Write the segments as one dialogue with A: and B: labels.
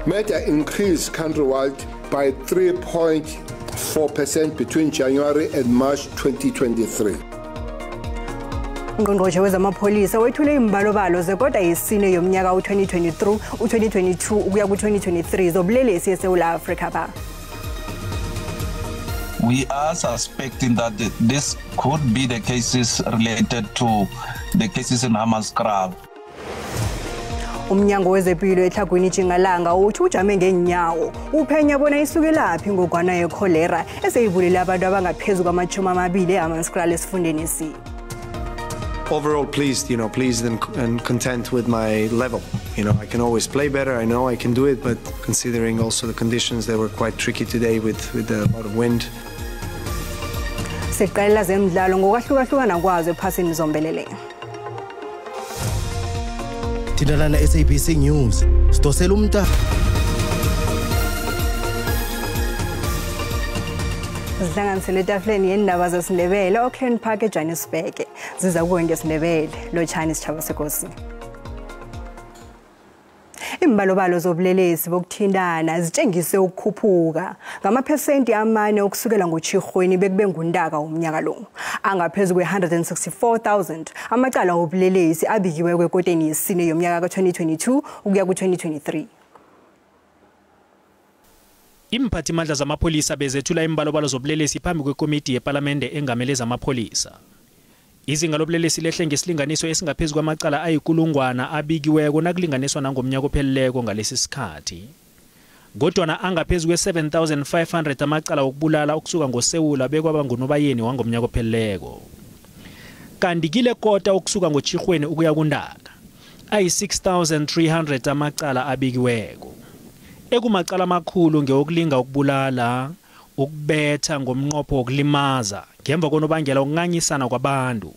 A: Murder increased countrywide by 3.4% between January and March 2023.
B: Ngqongqoshe wezamapolisa wethule imbalobalo zekota yesine yomnyaka u-2023 u-2022 ukuya ku-2023 zobulelesi eSouth Africa ba.
C: We are suspecting that this could be the cases related to the cases in Hammanskraal.
B: Umnyango wezempilo eTlhagwini Jingalanga uthi ujame ngenyawo uphenya bona isukelaphi ngogwana yekholera eseyivulile abantu abangaphezulu kwama-20 eHammanskraal esifundeni esi.
D: Overall pleased, pleased and content with my level. I can always play better. I know I can do it, but considering also the conditions, they were quite tricky today with a lot of wind.
B: Siqalela zemidlalo ngokwahlukahlukana kwazo ephasini zombelele.
E: Tidalana SABC News. Stosela umta.
B: Zihlanganisele etafuleni yendaba zesiNdebele Auckland Park eJohannesburg. Ziza kuwe ngesindebele lo Chinese Chaba Sekosi. Imbalobalo zobulelesi bokuthindana zitshengise ukukhuphuka ngamaphesenti amane okusukela ngoTshirhweni bekube nguNtaka umnyaka lo. Angaphezulu kwe-164,000 amacala obulelesi abikiwe kwekoteni yesine yomnyaka ka-2022 ukuya ku-2023.
F: Imphathimandla zamapolisa bezethula imbalobalo zobulelesi phambi kwekomiti yeParlamente engamele zamapolisa. Izinga lobulelesi lehle ngesilinganiso esingaphezulu kwamacala ayikulungwana abikiweko nakulinganiswa nangomnyaka opheleleko ngalesi sikhathi. Kodwana angaphezulu kwe-7,500 amacala okubulala okusuka ngoSewula bekwaba nguNobayeni wangomnyaka opheleleko. Kanti kile kota okusuka ngoTshirhweni ukuya kuNtaka ayi-6,300 amacala abikiweko. Ekumacala amakhulu ngeokulinga ukubulala, ukubetha ngomnqopho wokulimaza, ngemva konobangela ukunganyisana kwabantu,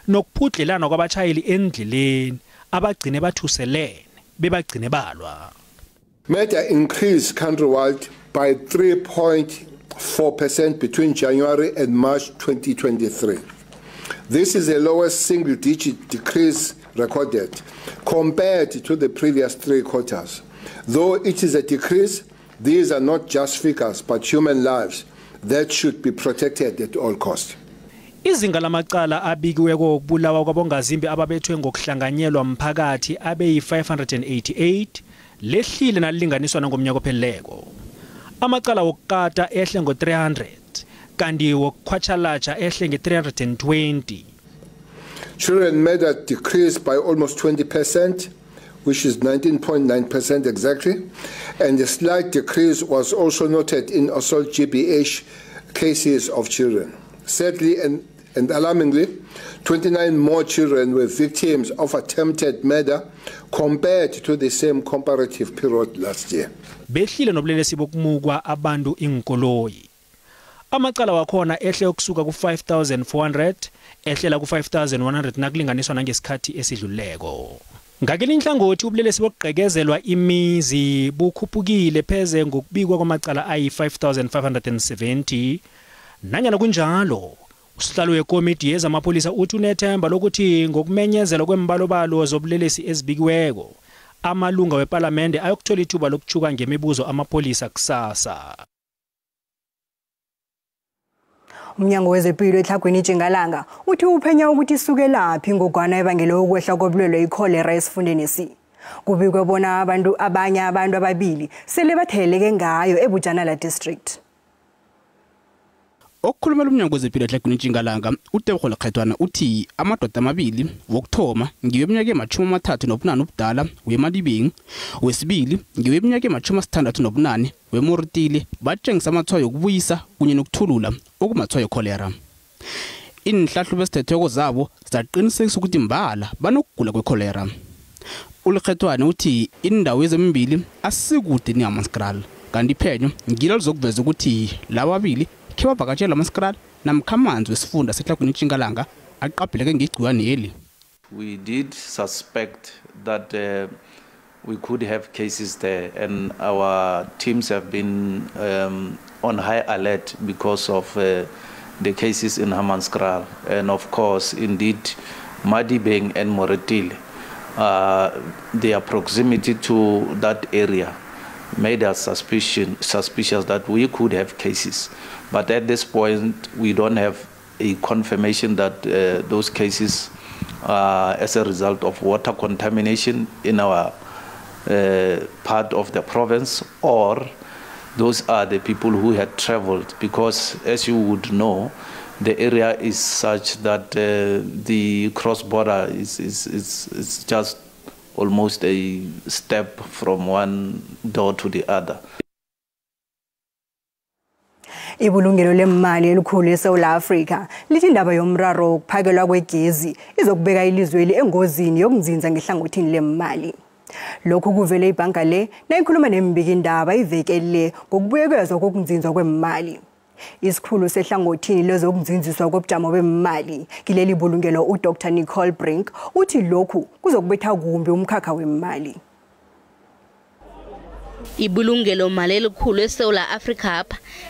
F: nokuphudlelana kwabatshayeli endleleni abagcine bathuselene bebagcine balwa.
A: Murder increased countrywide by 3.4% between January and March 2023. This is the lowest single-digit decrease recorded compared to the previous 3 quarters. Though it is a decrease, these are not just figures but human lives that should be protected at all costs.
F: Izinga lamacala abikiweko okubulawa kwabongazimbi ababethwe ngokuhlanganyelwa mphakathi abeyi-588 lehlile nalinganiswa nangomnyaka opheleleko. Amacala wokukata ehle ngo-300 kanti wokukhwatshalatsha ehle nge-320.
A: Children murder decreased by almost 20%, which is 19.9% exactly, and a slight decrease was also noted in assault GBH cases of children. Sadly and alarmingly, 29 more children were victims of attempted murder compared to the same comparative period last year.
F: Behlile nobulelesi bokumukwa abantu inkoloyi. Amacala wakhona ehle okusuka ku-5,400 ehlela ku-5,100 nakulinganiswa nangesikhathi esidluleko. Ngakele inhlangothi ubulelesi bokuqekezelwa imizi bukhuphukile pheze ngokubikwa kwamacala ayi-5,570. Nanyana kunjalo, usihlalo wekomiti yezamapolisa uthi unethemba lokuthi ngokumenyezela kwembalobalo zobulelesi ezibikiweko, amalunga weParlamente ayokuthola ithuba lokuchuka ngemibuzo amapolisa kusasa.
B: Umnyango wezempilo eTlhagwini Jingalanga uthi uphenya ukuthi isukelaphi ngogwana ebangele ukwehla kobulwele ikholera esifundeni esi. Kubikwe bona abanye abantu ababili sele batheleke ngayo eBujanala district.
G: Okukhulumela umnyango wezempilo eTlhagwini Jingalanga uTebogo Lekgethwana uthi amadoda amabili wokuthoma ngiyeminyaka ema-30 nobunane ubudala weMalibeng, wesibili ngiyeminyaka ema-60 nobunane weMoretile batshengisa amathwayo okubuyisa kunye nokuthulula okumathwayo cholera. Inhlahlubo esithethweko zabo zaqinisekisa ukuthi mbala banokugula kwecholera. uLekgethwana uthi indawo ezembili asikude neHammanskraal kanti iphenyo ngilo lizokuveza ukuthi laba babili khe bavakatshela eHammanskraal namkhamanzi wesifunda seTlhagwini Jingalanga aqapheleke ngegciwane leli.
C: We did suspect that we could have cases there, and our teams have been on high alert because of the cases in Hammanskraal, and of course, indeed, Madibeng and Moretile, their proximity to that area made us suspicious that we could have cases. But at this point, we don't have a confirmation that those cases are as a result of water contamination in our part of the province, or those are the people who had traveled, because as you would know, the area is such that the cross-border is just almost a step from one door to the other.
B: Ibulungelo lemali elikhulu eSouth Africa lithi indaba yomraro ukuphakelwa kwegezi izokubeka ilizwe engozini yokunzinza ngehlangothini lemali. Lokhu kuvele ibhanka le nayikhuluma nembikindaba ivekele ngokubuyekezwa kokunzinzwa kwemali. Isikhulu sehlangothini lezokunzinziswa kobujamo bemali kileli bulungelo uDr Nicole Brink uthi lokhu kuzokubetha kumbi umkhakha wemali.
H: Ibulungelo mali elikhulu eSouth Africa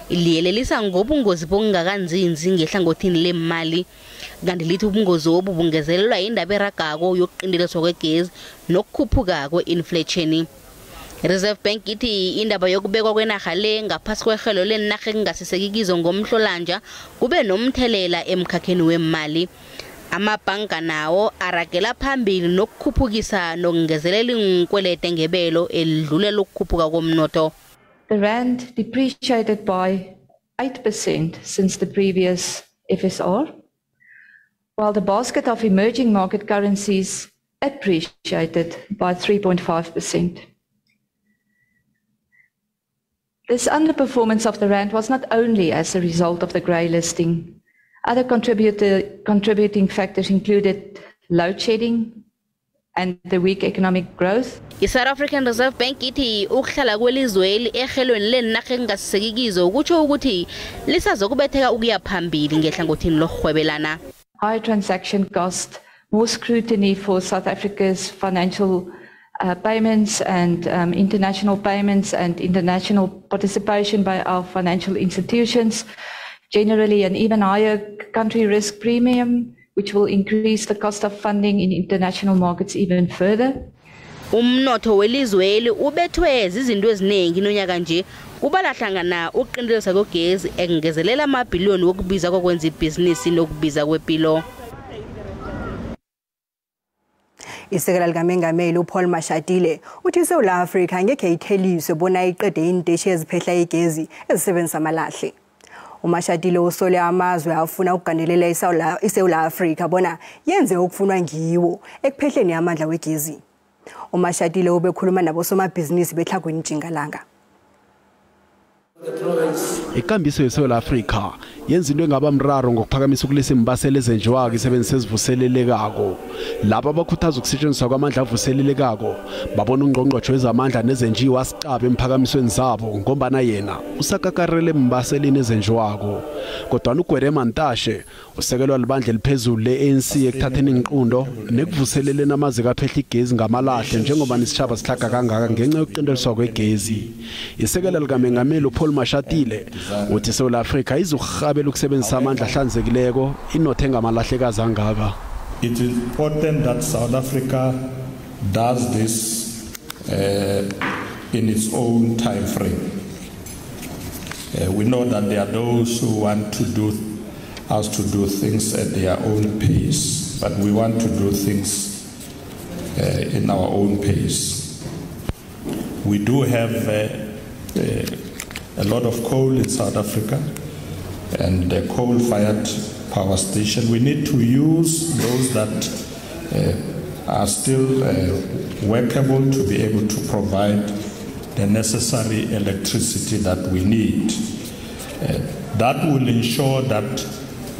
H: iliyelelisa ngobungozi bongakanzinzi ngehlangothini lemali. Kanti lithi ubungozi obu bungezelelwa indaba eragako yokuqindeliswa kwegezi nokukhuphuka kwe-inflation. Reserve Bank ithi indaba yokubekwa kwenarha le ngaphasi kwehelo lenarha engasisekikizo ngomhlolanja kube nomthelela emkhakheni wemali. Amabhanka nawo aragela phambili nokukhuphukisa nokungezelela inkwelede ngebelo elidlulela ukukhuphuka komnotho.
I: The rand depreciated by 8% since the previous FSR, while the basket of emerging market currencies appreciated by 3.5%. This underperformance of the rand was not only as a result of the grey listing. Other contributing factors included load shedding and the weak economic growth.
H: I-South African Reserve Bank ithi ukuhlala kwelizwe ehelweni lenarha engasisekikizo kutsho ukuthi lisazokubetheka ukuya phambili ngehlangothini lokurhwebelana.
I: High transaction cost, more scrutiny for South Africa's financial payments and international payments and international participation by our financial institutions, generally an even higher country risk premium, which will increase the cost of funding in international markets even further.
H: Umnotho welizwe ubethwe izinto eziningi nonyaka nje kubala hlangana ukuqindelisa kogezi engezelela amabhiliyoni wokubiza kokwenza ibhizinisi nokubiza kwepilo.
B: Isekela likaMengameli uPaul Mashatile uthi iSouth Africa ngeke itheliswe bona iqede inteshi eziphehla igezi ezisebenzisa amalahle. uMashatile usole amazwe afuna ukugandelela iSouth Africa bona yenze okufunwa ngiwo ekuphehleni amandla wegezi. uMashatile ubekhuluma nabosomabhizinisi beTlhagwini Jingalanga.
J: Ikambiso yeSouth Africa yenza into engaba mraro ngokuphakamisa ukulisa imbaseli ezenjiwako isebenzise ezivuselelekako. Laba abakhuthaza ukusetshenziswa kwamandla avuselelekako babona ungqongqotho wezamandla nezenjiwa asicabe emphakamisweni zabo ngombana yena usakakarele embaselini ezenjiwako. Kodwa uGwede Mantashe usekelwa libandla eliphezulu le-ANC ekuthatheni inqundo nekuvuseleleni amaziko aphehla igezi ngamalahle njengoba isitshaba sihlaga kangaka ngenxa yokuqindeliswa kwegezi. Isekela likaMengameli uPaul Mashatile uthi iSouth Africa izokurhabela ukusebenzisa amandla ahlanzekileko inothe ngamalahlekazi angaka.
K: It is important that South Africa does this in its own time frame. We know that there are those who want to do us to do things at their own pace, but we want to do things in our own pace. We do have a lot of coal in South Africa and the coal-fired power station. We need to use those that are still workable to be able to provide the necessary electricity that we need. That will ensure that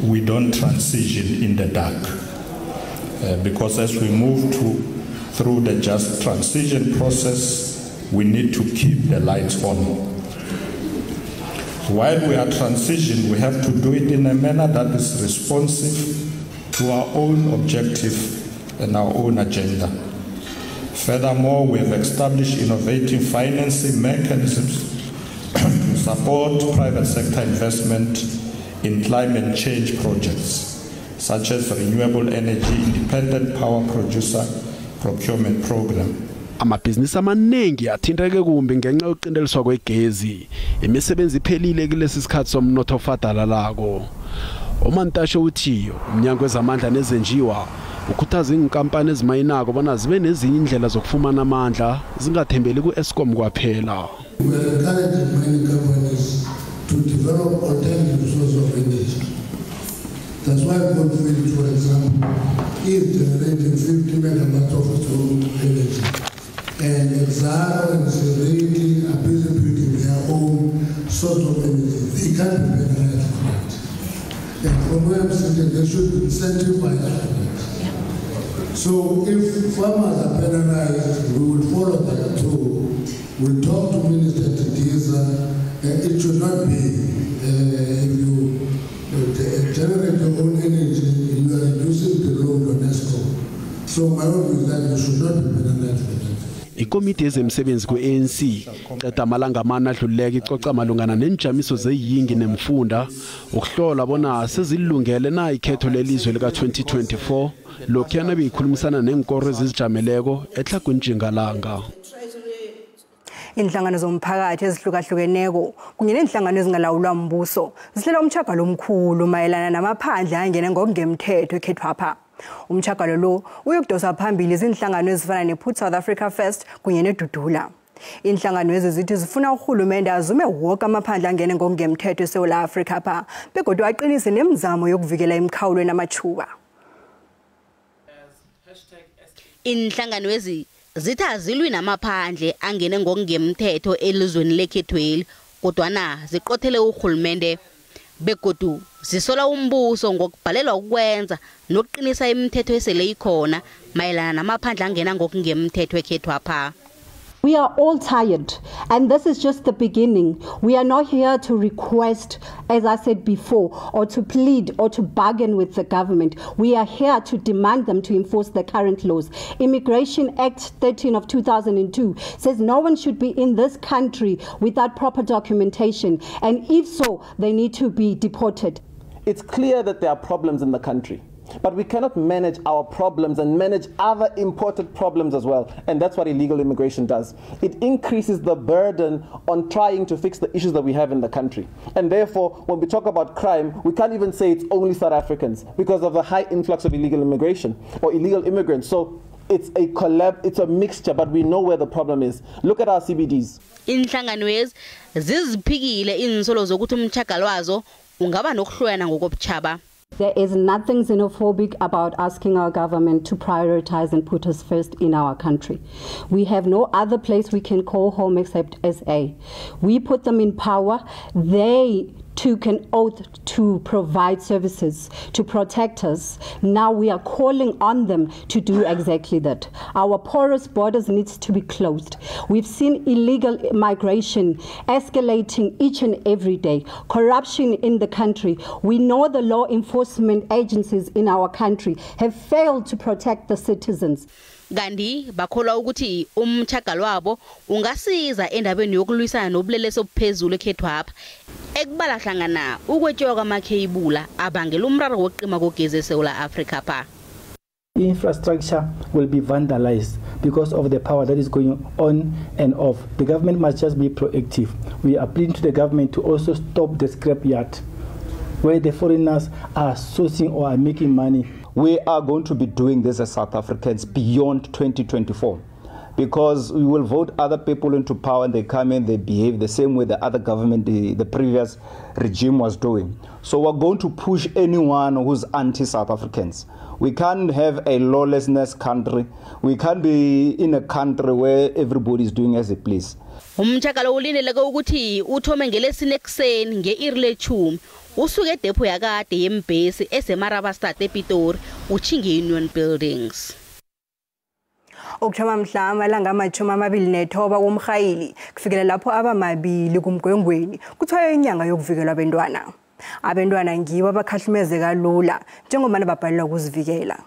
K: we don't transition in the dark. Because as we move through the just transition process, we need to keep the lights on. While we are transitioning, we have to do it in a manner that is responsive to our own objective and our own agenda. Furthermore, we have established innovative financing mechanisms to support private sector investment in climate change projects, such as the Renewable Energy Independent Power Producer Procurement Program,
J: amabhizinisi amaningi athinteke kumbi ngenxa yokuqindeliswa kwegezi imisebenzi iphelile kulesi sikhathi somnotho ofadalalako uMantashe uthi umnyango wezamandla nezenjiwa ukhuthaza inkampani ezimayinako bona zibe nezinye indlela zokufumana amandla zingathembeli ku-Eskom kwaphela.
L: We are encouraging mining companies to develop alternative sources of energy. That's why Goldfield, for example, is generating 50 megawatts of its own energy. And Exxaro and Seriti are busy building their own source of energy. They can't be penalized for that. And from where I'm sitting, they should be incentivized for that. So if farmers are penalized, we will follow that too. We'll talk to Minister Tidiza. It should not be if you generate your own energy, you are reducing the load on Eskom. So my hope is that you should not be penalized for that.
J: Ikomiti yezemisebenzi ku-ANC qeda amalanga amane adluleka icoca malungana nenjamiso zeyingi nemfunda ukuhlola bona sezilungele na ikhetho lelizwe lika-2024 lokhuyana beyikhulumisana nenkoro ezizijameleko eTlhagwini-Tjingalanga.
B: Inhlangano zomphakathi ezihlukahlukeneko kunye nenhlangano ezingalawulwa mbuso zihlela umtjhagalo omkhulu mayelana namaphandle angene ngokungemthetho ekhethwapha. Umtjhagalo lo uyokudosa phambili izinhlangano ezifana ne-Put South Africa First kunye nedudula. Inhlangano lezi zithi zifuna uhulumende azume wonke amaphandle angene ngokungemthetho eSouth Africa pha begodwa aqinise nemizamo yokuvikela imikhawulo namathuba.
H: Inhlangano lezi zithi azilwi namaphandle angene ngokungemthetho elizweni lekhethweli kodwana ziqothele uhulumende begodu zisola umbuso ngokubhalelwa ukwenza nokuqinisa imithetho esele ikhona mayelana namaphandle angena ngokungemthetho ekhethwapha.
M: We are all tired, and this is just the beginning. We are not here to request, as I said before, or to plead or to bargain with the government. We are here to demand them to enforce the current laws. Immigration Act 13 of 2002 says no one should be in this country without proper documentation, and if so, they need to be deported.
N: It's clear that there are problems in the country. But we cannot manage our problems and manage other imported problems as well. And that's what illegal immigration does. It increases the burden on trying to fix the issues that we have in the country. And therefore, when we talk about crime, we can't even say it's only South Africans because of the high influx of illegal immigration or illegal immigrants. So it's a mixture, but we know where the problem is. Look at our CBDs.
H: Inhlangano lezi ziziphikile insolo zokuthi umtjhagalo wazo ungaba nokuhlwena ngokobutjhaba.
M: There is nothing xenophobic about asking our government to prioritize and put us first in our country. We have no other place we can call home except SA. We put them in power. They took an oath to provide services, to protect us. Now we are calling on them to do exactly that. Our porous borders need to be closed. We've seen illegal migration escalating each and every day. Corruption in the country. We know the law enforcement agencies in our country have failed to protect the citizens.
H: Gandhi bakholwa ukuthi umtjhagalo wabo ungasiza endabeni yokulwisana nobulelesi obuphezulu ekhethwapha ekubala hlangana ukwetjiwa kwamakheyibula abangela umraro wokuqima kogesi eSouth Africa pha.
O: Infrastructure will be vandalized because of the power that is going on and off. The government must just be proactive. We are pleading to the government to also stop the scrapyard where the foreigners are sourcing or are making money.
P: We are going to be doing this as South Africans beyond 2024 because we will vote other people into power and they come in, they behave the same way the other government, the previous regime was doing. So we're going to push anyone who's anti-South Africans. We can't have a lawlessness country. We can't be in a country where everybody is doing as they please.
H: Umtjhagalo ulindeleke ukuthi uthome ngelesine ekuseni nge-iri le-10 usuke edepo yakade yembhesi eseMarabastad ePitori uchinge Union Buildings.
B: Okuthoma mhla amalanga ama-29 womrhayili kufikela lapho abamabili kumgwengweni kuthiwa inyanga yokuvikelwa abantwana. Abantwana ngibo abakhahlumezeka lula njengoba babhalelwa ukuzivikela.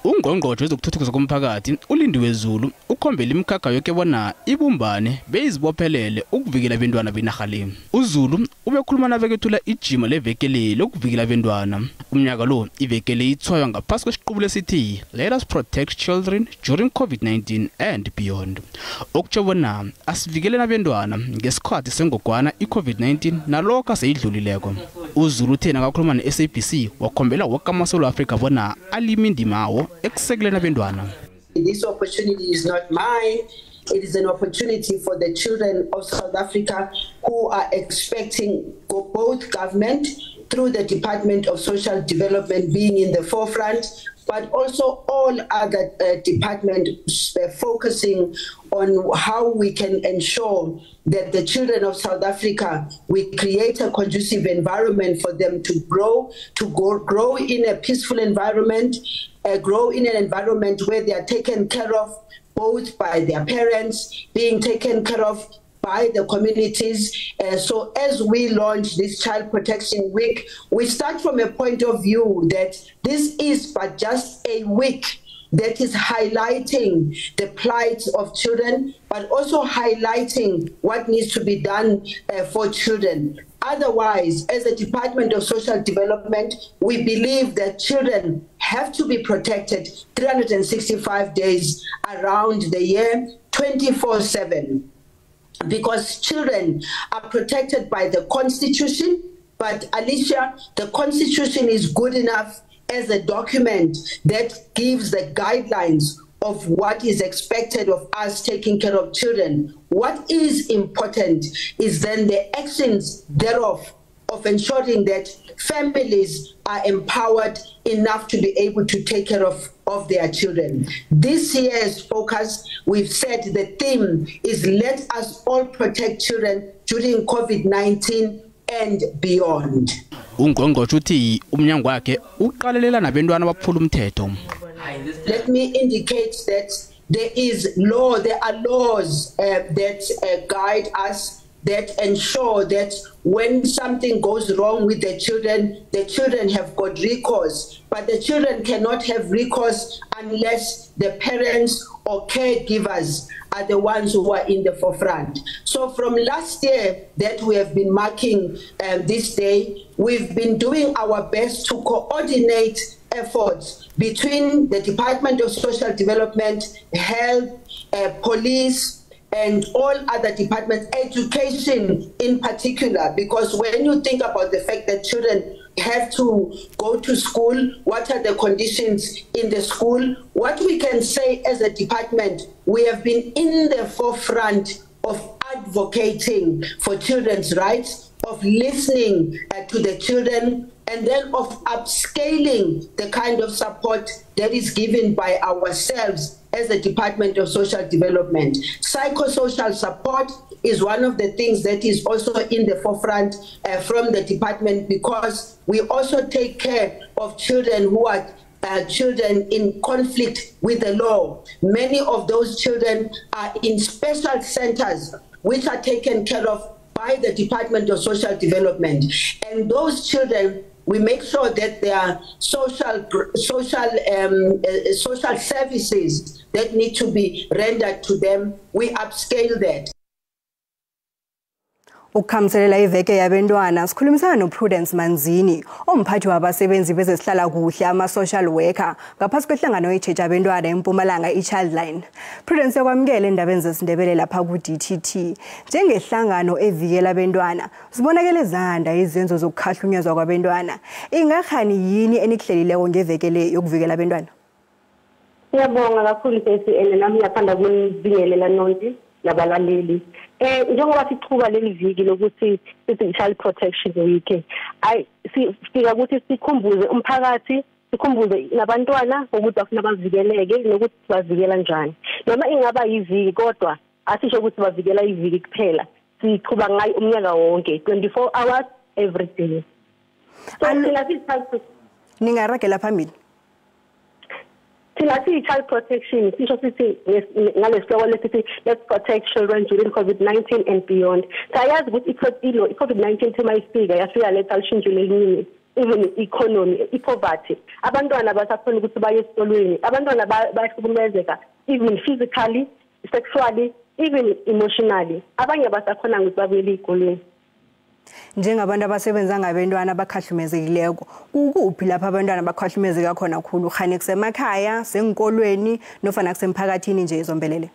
G: Ungqongqotjhe wezokuthuthukiswa komphakathi uLindiwe Zulu ukhombela imikhakha yonke bona ibumbane beyizibophelele ukuvikela abantwana benarha le. uZulu ubekhuluma nabekethula ijima levekele lokuvikela abantwana. Umnyaka lo ivekele ithwaywa ngaphasi kwesiqubulo esithi Let us protect children during COVID-19 and beyond. Okutsho bona asivikeleni abantwana ngesikhathi sengogwana iCovid-19 nalokho seyidlulileko. uZulu thena ngakhuluma ne-SABC wakhombela wonke amaSouth Africa bona alima indima yawo ekusekeleni abantwana.
Q: This opportunity is not mine. It is an opportunity for the children of South Africa who are expecting both government through the Department of Social Development being in the forefront, but also all other departments focusing on how we can ensure that the children of South Africa, we create a conducive environment for them to grow in a peaceful environment, grow in an environment where they are taken care of both by their parents, being taken care of by the communities. So as we launch this Child Protection Week, we start from a point of view that this is but just a week that is highlighting the plight of children, but also highlighting what needs to be done for children. Otherwise, as a Department of Social Development, we believe that children have to be protected 365 days around the year, 24/7. Because children are protected by the Constitution, but Alicia, the Constitution is good enough as a document that gives the guidelines of what is expected of us taking care of children. What is important is then the actions thereof of ensuring that families are empowered enough to be able to take care of their children. This year's focus, we've said the theme is let us all protect children during COVID-19 and beyond.
G: Ungqongqotjhe uthi umnyango wakhe uqalelela nabantwana abaphula umthetho.
Q: Let me indicate that there are laws that guide us, that ensure that when something goes wrong with the children have got recourse. But the children cannot have recourse unless the parents or caregivers are the ones who are in the forefront. So from last year that we have been marking this day, we've been doing our best to coordinate efforts between the Department of Social Development, Health, Police, and all other departments, education in particular, because when you think about the fact that children have to go to school, what are the conditions in the school, what we can say as a department, we have been in the forefront of advocating for children's rights, of listening to the children, and then of upscaling the kind of support that is given by ourselves as the Department of Social Development. Psychosocial support is one of the things that is also in the forefront from the department, because we also take care of children who are children in conflict with the law. Many of those children are in special centers which are taken care of by the Department of Social Development. And those children, we make sure that there are social services that need to be rendered to them. We upscale that.
B: Ukukhamselela iveke yabantwana sikhulumisana noPrudence Manzini omphathi wabasebenzi bezehlala kuhle ama-social worker ngaphasi kwehlangano yecheche abantwana eMpumalanga iChildline. Prudence yakwamukela endabeni zesiNdebele lapha ku-DTT njengehlangano evikela abantwana sibonakele zanda izenzo zokukhahlunyezwa kwabantwana. Ingakhani yini enihlelileko ngeveke le yokuvikela abantwana?
R: Ngiyabonga kakhulu bese nami ngiyathanda ukunibingelela nonke nabalaleli. Njengoba siqhuba leli viki lokuthi sithi Child Protection Week, sifika ukuthi sikhumbuze umphakathi, sikhumbuze nabantwana ukuthi bafuna bavikeleke nokuthi bavikela njani. Noma ingaba yiviki kodwa asisho ukuthi bavikela iviki kuphela. Siqhuba ngayo umnyaka wonke 24 hours every day. So
B: ningaragela phambili.
R: Child protection, let's protect children during COVID-19 and beyond. So I asked what COVID-19 to my speaker, I feel like I'll change even economy, poverty. Abantwana basakhona ukuthi baye esikolweni. Abantwana bayahlukumezeka even physically, sexually, even emotionally. Abanye basakhona ukuthi babuyele esikolweni.
B: Njengabantu abasebenza ngabantwana abakhahlumezekileko, kukuphi lapha abantwana bakhahlumezeka khona kakhulu? Khane kusemakhaya, senkolweni nofana kusemphakathini nje ezombelele?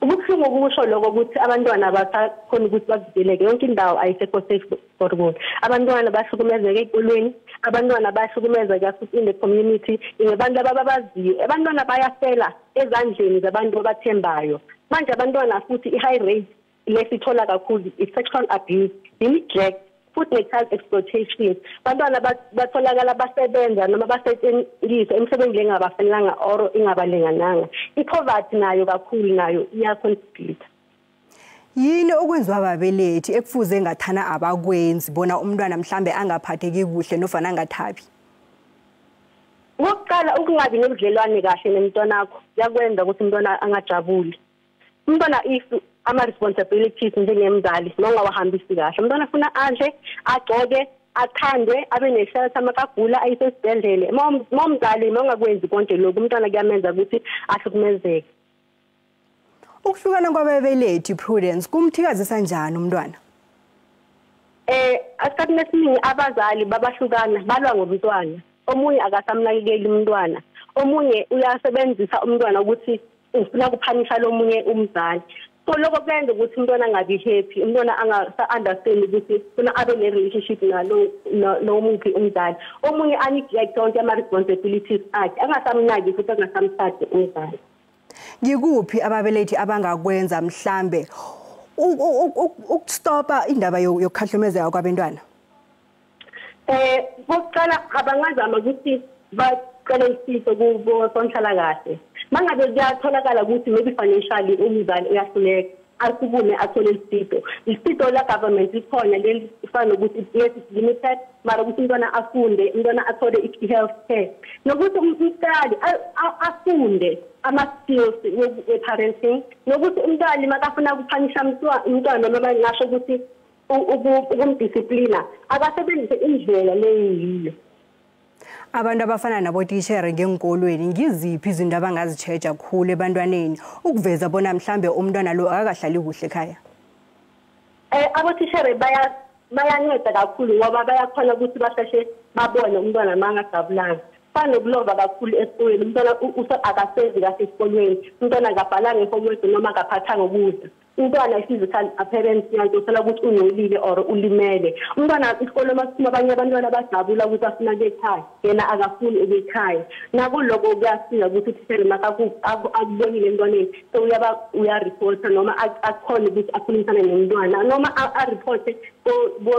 R: Ukuhlungu ukusho lokho ukuthi abantwana basakhona ukuthi bavikeleke, yonke indawo ayisekho safe for bona. Abantwana bahlukumezeka esikolweni, abantwana bahlukumezeka futhi in the community, ngabantu ababaziyo. Abantwana bayafela ezandleni zabantu abathembayo. Manje abantwana futhi i-high rate lesithola kakhulu i-sexual abuse, neglect, futhi ne-child exploitation. Abantwana batholakala basebenza noma basetshenziswa emsebenzini engabafanelanga or ingabalingananga. I-poverty nayo kakhulu nayo iyacontribute.
B: Yini okwenziwa ababelethi ekufuze ngathana abakwenzi bona umntwana mhlambe angaphatheki kuhle nofana angathabi?
R: Ngokuqala ukungabi nobudlelwane kahle nemntwana wakho yakwenza ukuthi umntwana angajabuli. Umntwana if ama-responsibilities njengemzali nongawahambisi kahle, umntwana ufuna adle, agcoke, athandwe, abe ne-shelter, makagula ayisesibhedlele. Momzali mongakwenzi konke lokhu umntwana kuyamenza ukuthi ahlukumezeke.
B: Ukuhlukana kwababelethi Prudence kumthikazisa njani umntwana?
R: Asikhathini esiningi abazali babahlukana balwa ngomntwana. Omunye akasamnakekeli umntwana. Omunye uyasebenzisa umntwana ukuthi ufuna kuphanisha lomunye umzali. So lokho kwenza ukuthi umntwana angabi happy, umntwana angasa-understand ukuthi ufuna abe ne-relationship nalo muphi umzali. Omunye aneglect onke ama-responsibilities akhe, angasamnaki futhi angasamthathi umzali.
B: Ngikuphi ababelethi abangakwenza mhlambe ukustopa indaba yokukhahlumezeka kwabantwana?
R: Bokuqala abangazama ukuthi bacele isizo kubo sonhlalakahle. Mangabe kuyatholakala ukuthi maybe financially umzali uyahluleka, asukume athole isizo. Isizo la government likhona lelifana ukuthi yes limited, mara ukuthi umntwana afunde, umntwana athole i-health care. Nokuthi umntwana afunde ama-skills we-parenting, nokuthi umntwana makafuna ukuphanisha umntwana noma ngasho ukuthi ukumdisciplina, akasebenzise indlela leyiyo.
B: Abantu abafana nabotitshere ngenkolweni ngiziphi izinto abangazichecha kakhulu ebantwaneni ukuveza bona mhlambe umntwana lo akakahlali kuhle ekhaya?
R: Abotitshere bayanceda kakhulu ngoba bayakhona ukuthi basheshe babone umntwana mangajabulanga. Fana nokulova kakhulu esikolweni, umntwana akasenzi kahle esikolweni, umntwana akabhalanga homework noma akaphathanga ukudla. Umntwana physical appearance yakhe uthola ukuthi ungcolile or ulimele. Umntwana isikole masiphuma abanye abantwana bajabula ukuthi afuna ekhaya, yena akafuni ukukhaya. Nako lokho kuyasiza ukuthi uthisele akubonile emntwaneni, so uyareport noma akhona ukuthi akhulumisane nomntwana noma areporte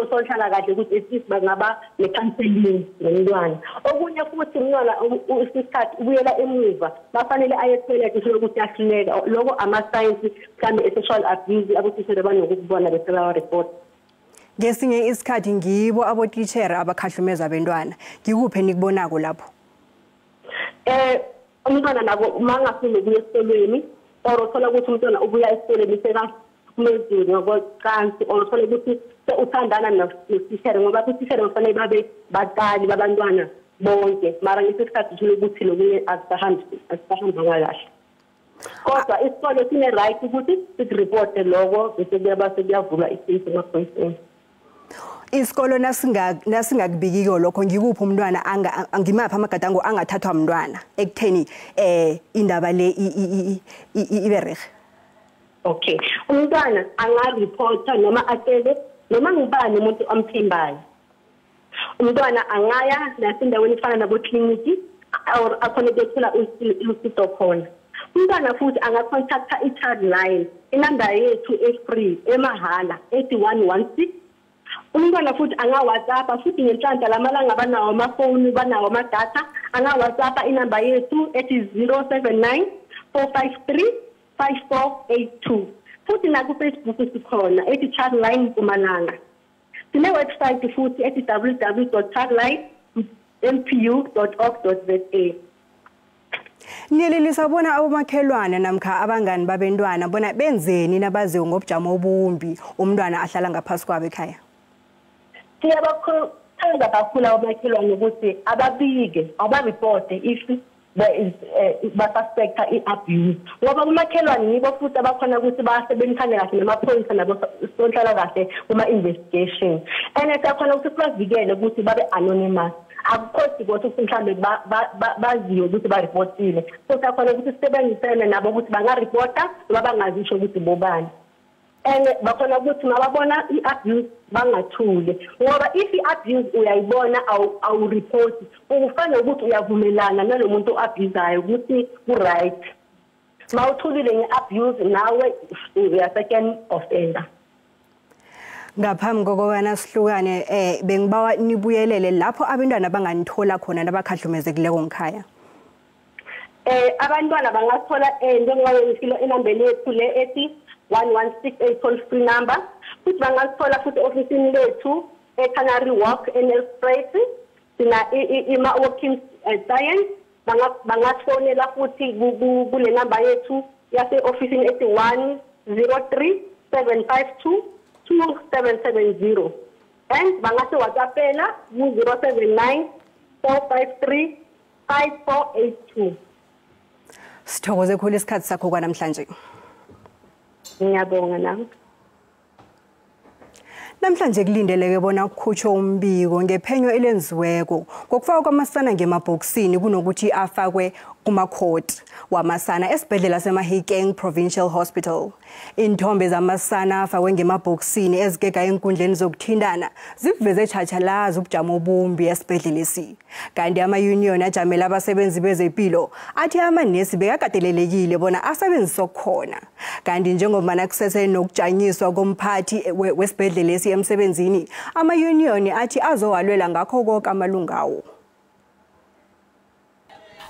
R: sonhlala kahle ukuthi esisi bangaba ne-counseling nomntwana. Okunye futhi umntwana isikhathi ubuyela emuva bafanele ayethola ukuthi yahluleka. Lokho ama-signs mhlawumbe e-sexual abuse abotitshere banokukubona bese bawa-report.
B: Ngesinye isikhathi ngibo abotitshere abakhahlumeza abantwana. Ngikuphi nikubonako lapho?
R: Umntwana nabo mangafuni ukuya esikolweni or uthola ukuthi umntwana ubuya esikolweni sekahlukumezile ngokocansi or uthola ukuthi uthandana nosithishere ngoba uthishere kufanele babe batali babantwana bonke, mara ngesikhathi uthole ukuthi lokunye asisahambanga kahle. Kodwa isikole sine-right ukuthi sikuripote lokho bese kuyavulwa isisi emaphoyiseni.
B: Isikolo nasingakubikiko lokho ngikuphi umntwana ngimaphi amagadango angathathwa umntwana ekutheni indaba le iberege?
R: Okay, umntwana angareporta noma atele noma ngubani umuntu amthembayo. Umntwana angaya nasendaweni efana nabokliniki or akhona ukuthola usizo khona. Umntwana futhi angacontacta i-child line inamba yethu e-free emahala 8116. Umntwana futhi anga-WhatsApp futhi ngenhlanhla lamalanga banawo amafoni banawo amadata, anga-WhatsApp inamba yethu ethi 079 453 5482. Futhi naku-Facebook sikhona ethi child line Mpumalanga. Sine-website futhi ethi www.childlinempu.org.za.
B: Niyelelisa bona abomakhelwane namkha abangani babantwana bona benzeni nabaziwe ngobujamo obumbi umntwana ahlala ngaphasi kwabo ekhaya?
R: Siyabakhuthaza Ngiyachaza kakhulu omakhelwane ukuthi ababike abaripote if there is basuspecta i-abuse ngoba umakhelwane nibo futhi abakhona ukuthi basebenzisane kahle namaphoyisa nabo sonhlala kahle kuma-investigation and siyakhona ukuthi sibavikele ukuthi babe anonymous akukhosi ukuthi mhlawumbe baziwe ukuthi baripotile so siyakhona ukuthi sisebenzisene nabo ukuthi bangaripota noma bangazisho ukuthi bobani and bakhona ukuthi mababona i-abuse bangathule ngoba if i-abuse uyayibona awureport ukufana ukuthi uyavumelana nalo muntu oabuzayo ukuthi ku-right mawuthulile nge-abuse nawe uya-second offender.
B: Ngaphambi kokubana sihlukane bengibawa nibuyelele lapho abantwana banganithola khona nabakhahlumezekileko ngikhaya.
R: Abantwana bangathola njengoba ngishilo enambeni yethu le ethi 1168 toll free number futhi bangathola futhi ofisini lethu eCanary Walk eNelspruit sina ima-working science bangafonela futhi kule number yethu yase ofisini ethi 103 752 2770 and bangase WhatsAppela ku-079 453 5482.
B: Sithokoze khulu isikhathi sakho kwanamhlanje.
R: Ngiyabonga nami.
B: Namhlanje kulindeleke bona kukhutshwe umbiko ngephenyo elenziweko ngokufaka kwamasana ngemabhokisini kunokuthi afakwe kumakhoti wamasana esibhedlela seMahikeng Provincial Hospital. Inthombe zamasana afakwe ngemabhokisini ezigega enkundleni zokuthindana ziveze tshachalaza ubujamo obumbi esibhedlelesi. Kanti ama-union ajamela abasebenzi bezempilo athi amanesi bekakatelelekile bona asebenzise okukhona. Kanti njengoba kusese nokujanyiswa komphathi wesibhedlelesi emsebenzini, ama-union athi azowalwela ngakho konke amalungawo.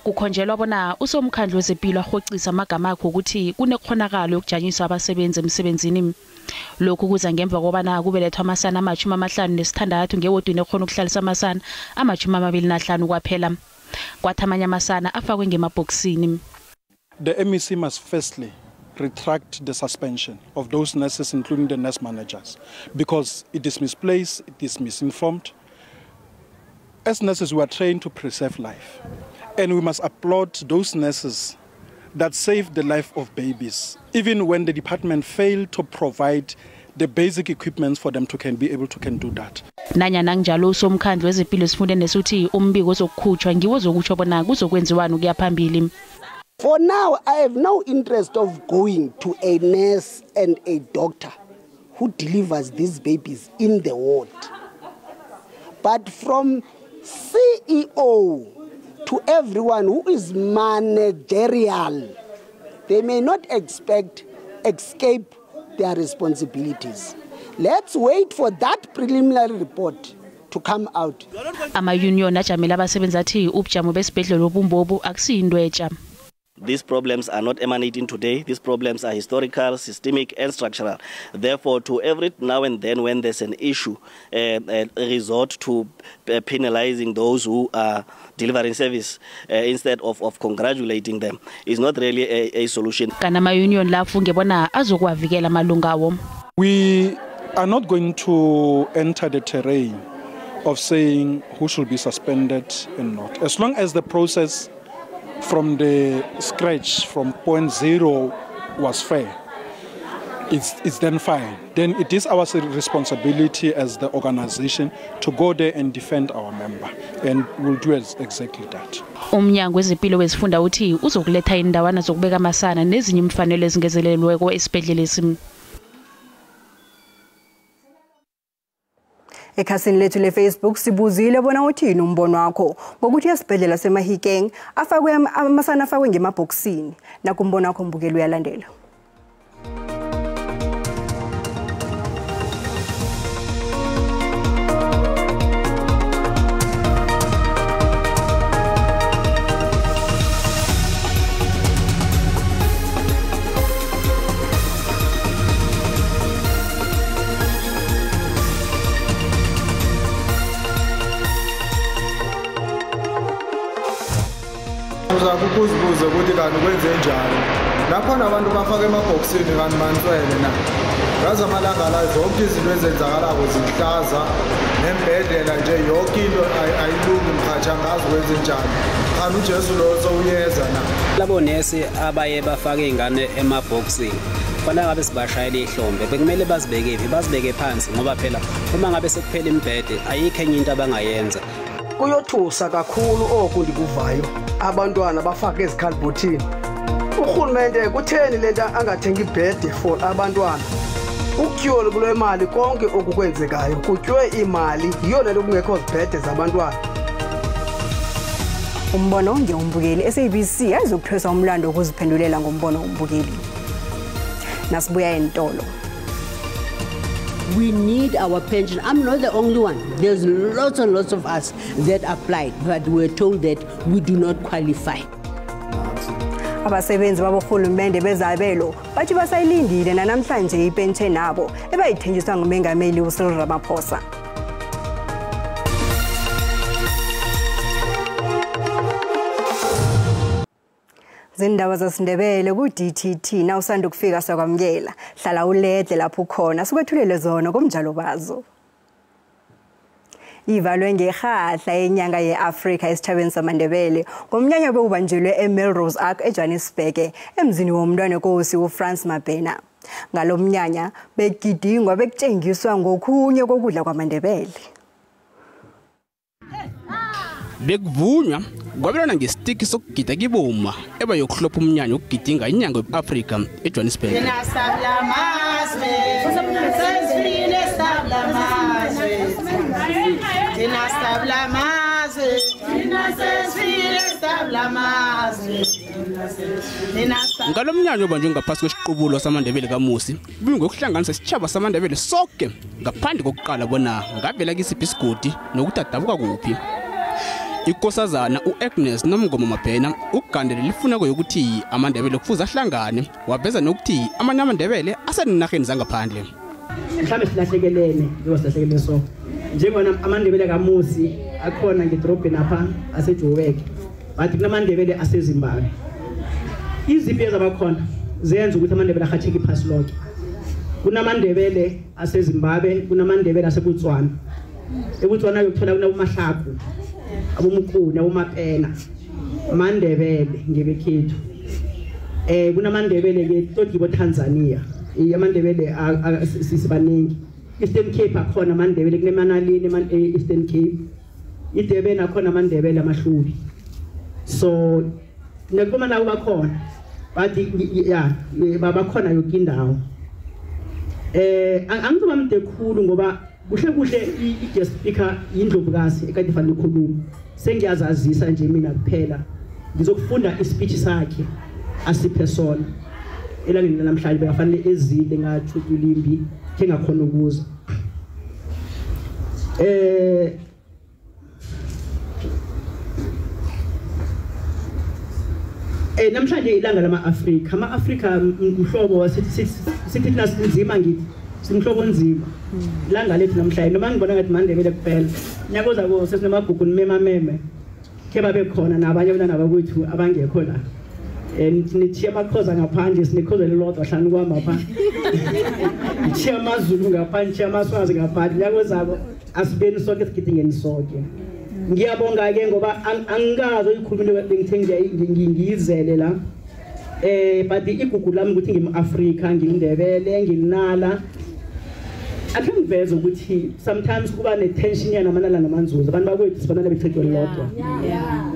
S: Kukhonjelwa bona usomkhandlu wezempilo ahocisa amagama akhe ukuthi kunekhonakalo yokujanyiswa abasebenzi emsebenzini. Lokhu kuza ngemva kobana kubelethwa amasana ama-56 ngewodweni ekhona ukuhlalisa amasana ama-25 kwaphela. Kwathi amanye amasana afakwe ngemabhokisini.
T: The MEC must firstly retract the suspension of those nurses, including the nurse managers, because it is misplaced, it is misinformed. As nurses, we are trained to preserve life. And we must applaud those nurses that save the life of babies, even when the department failed to provide the basic equipment for them to be able to do that.
S: Nanyana njalo usomkhandlu wezempilo sifundene suthi umbiko ozokukhutshwa ngiwo ozokutsho bona kuzokwenziwani ukuya phambili.
U: For now, I have no interest of going to a nurse and a doctor who delivers these babies in the ward. But from CEO to everyone who is managerial, they may not escape their responsibilities. Let's wait for that preliminary report to come out.
S: Ama-union ajamela abasebenzi athi ubujamo besibhedlela obumbobu akusiyindweja.
V: These problems are not emanating today. These problems are historical, systemic, and structural. Therefore, to every now and then when there's an issue, resort to penalizing those who are delivering service instead of congratulating them is not really a solution.
T: We are not going to enter the terrain of saying who should be suspended and not. As long as the process from the scratch, from point zero, was fair, it's then fine. Then it is our responsibility as the organization to go there and defend our member, and we'll do exactly that.
S: Umnyango wezempilo wesifunda uthi uzokuletha indawana zokubeka amasana nezinye imfanelo ezingezelelweko esibhedlelesi.
B: Ekhasini lethu le-Facebook sibuzile bona uthini umbono wakho ngokuthi esibhedlela seMahikeng amasana afakwe ngemabhokisini. Nakumbono wakho mbukeli uyalandela.
W: Ukuzibuza ukuthi kanti kwenze njani. Lapho abantu bafaka emabhokisini kanti manswele na.
D: ngaza amalanga la zonke izinto ezenzakalako zihlaza nembhedlela nje yonke into ayilungi mkhatsha ngazi kwenze njani kanti uJesu lo sowuyeza na
E: labo nesi abaye bafake ingane emaboxini fana ngabe sibashayela ihlombe bekumele bazibeke phansi ngoba phela uma ngabe sekuphela imbhede ayikho enye into abangayenza
W: kuyothusa kakhulu okundi kuvayo abantwana bafake ezikhalibhothini urhulumente kutheni lento angathenga ibhede for abantwana ukutyholi kule mali konke okukwenzekayo kutywe imali yiyona nto kungekho zibhede zabantwana
B: umbono ngeumbukeli SABC ayizokuthwesa umlando ukuziphendulela ngombono umbukeli nasibuya entolo.
X: We need our pension. I'm not the only one. There's lots and lots of us that applied, but we're told that we do not qualify.
B: Abasebenzi babohulumende bezabelo bathi basayilindile namhlanje ipension nabo ebayithenjiswa ngumengameli uCyril Ramaphosa. Zindaba zesiNdebele ku DTT na usanda ukufika sakwamkela hlala uledle lapho ukhona sikwethulele zona komjalo bazo. Ivalwe ngehahla enyanga yeAfrika esithabeni samaNdebele ngomnyanya bewubanjelwe eMelrose Ark eJohannesburg emzini womntwana Nkosi uFrans Mabhena. Ngalomnyanya begidingwa bekutshengiswa ngokhunye kokudla kwamaNdebele.
G: Bekuvunywa kwabelana ngesitiki sokugida kiboma ebayokuhlopha umnyanya ukugidinga inyanga yeAfrika eJohannesburg. Ngalomnyanya obanjwe ngaphasi kwesiqubulo samaNdebele kaMusi bingokuhlanganisa isitshaba samaNdebele sonke ngaphandle kokuqala bona ngavela kisiphi isigodi nokutadabuka kuphi. Ikosazana uAgnes Nomgomo Mabhena ukugandele lifuneko yokuthi amaNdebele kufuza ahlangane waveza nokuthi amanye amaNdebele asenenarheni zangaphandle.
Y: Mhlambe silahlekelene ngosilahlekele so njengona amaNdebele kaMusi akhona ngedrobheni apha aseJoburg bathi kunamaNdebele aseZimbabwe. Iziphi ezabakhona zenza ukuthi amaNdebele ahatheke iphasi lonke. KunamaNdebele aseZimbabwe, kunamaNdebele aseBotswana. eBotswana uyothola kunamahlaku abomkhulu abomapena amaNdebele ngebekhethu kunamaNdebele ke toti boTanzania amaNdebele sisibaningi Eastern Cape akhona amaNdebele kunemanalini Eastern Cape iDurban akhona amaNdebele amahlubi so nekuma nawo bakhona bathi ya babakhona yonke indawo angizoba mde khulu ngoba kuhle i-guest speaker yindlovukazi ekade fanele ikhuluma sengiyazazisa nje mina kuphela ngizokufunda ispeech sakhe asiphe sona elangeni namhlanje bekafanele ezile ngathuthulimbi ke ngakhona ukuza namhlanje ilanga lama-Afrika ama-Afrika mhlobo sithi nasinzima ngithi simhlobo nzima ilanga lethu namhlanje noma ngibona ngathi maNdebele kuphela nyako zabo sesinamagugu nimemameme ke babe khona nabanye abantwana bakwethu abangekho la nithiya amakhoza ngaphandle sinekhozelo lodwa hlanu kwama pha nithiya amazulu ngaphandle nithiya amaswazi ngaphandle nyako zabo asibeni sonke sigidingeni sonke ngiyabonga ke ngoba angikazo ikhulumile bengithe ngiyizele la but igugu lami ukuthi ngimAfrika ngindebele nginala akangiveza ukuthi sometimes kuba netension yana manala namanzuzo abantu bakwethu sibanana bechithwe lodwa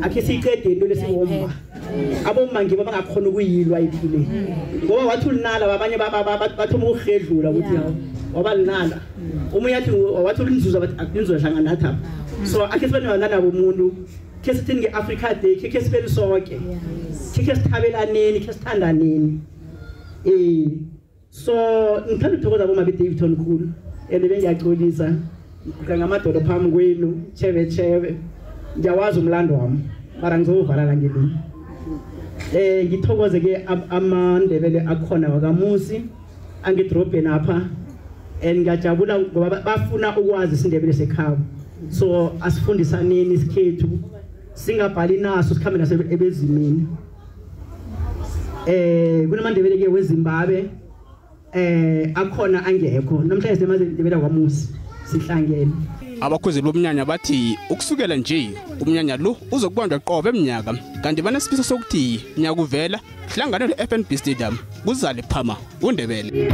Y: akhe siqede into lesiwomba abomma ngibo bangakhona ukuyilwa iphile ngoba wathi ulinala abanye bathoma ukuhedlula ukuthi wabalinala umunye athi wathi ulinzuzo bathi akunzuzo hlangana nathi apha so akhe sibane nabo umuntu ke sithi ngeAfrica Day ke sibeli sonke ke sithabelaneni ke sithandaneni so ngithanda ukuthokoza aboma beDavidton khulu bengiyaxolisa ngamadodo phambi kwenu chebe ngiyawazi umlando wami mara ngizovala la ngelini ngithokoze ke amaNdebele akhona wakaMusi angidrobheni apha ngiyajabula ngoba bafuna ukwazi isiNdebele sekhabo so asifundisaneni isikhethu singabhali naso sikhambe naso ebezimini kunamaNdebele ke weZimbabwe akhona angekho namhlanje seMazindebele kwamusi sihlangene.
G: Abakhwezeli bomnyanya bathi ukusukela nje umnyanya lo uzokubanjwa qobe eminyaka kanti banesifiso sokuthi nyaka uvela hlangane le-FNB Stadium kuzale phama uNdebele.